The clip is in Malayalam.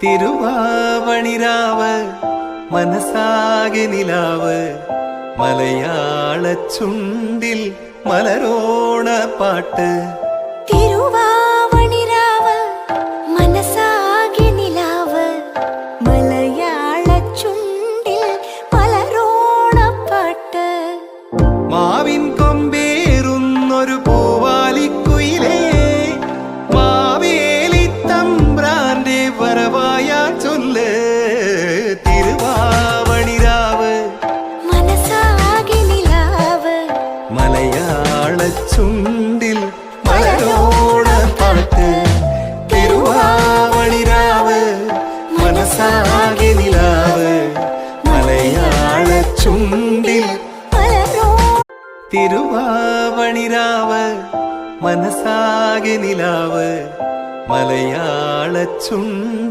തിരുവാവണിരാവ് മനസാകെ നിലാവ് മലയാള ചുണ്ടിൽ മലരോണ പാട്ട്. തിരുവാവണിരാവ് മനസാകെ നിലാവ് മലയാള ചുണ്ടിൽ മലരോണ പാട്ട്. മാവിൻ കൊമ്പേറുന്നൊരു പൂവാലിക്കുയിലേ മാവേലി തമ്പ്രാന്റെ വരവായ ചൊല്ല്. തിരുവാവണിരാവ് മനസാകെ നിലാവ് മലയാള ചുണ്ടിൽ മലരോണ പാട്ട്. തിരുവാവണിരാവ് മനസാകെ നിലാവ് മലയാള ചുണ്ടിൽ. തിരുവാവണിരാവ് മനസാകെ നിലാവ് മലയാള ചുണ്ടിൽ.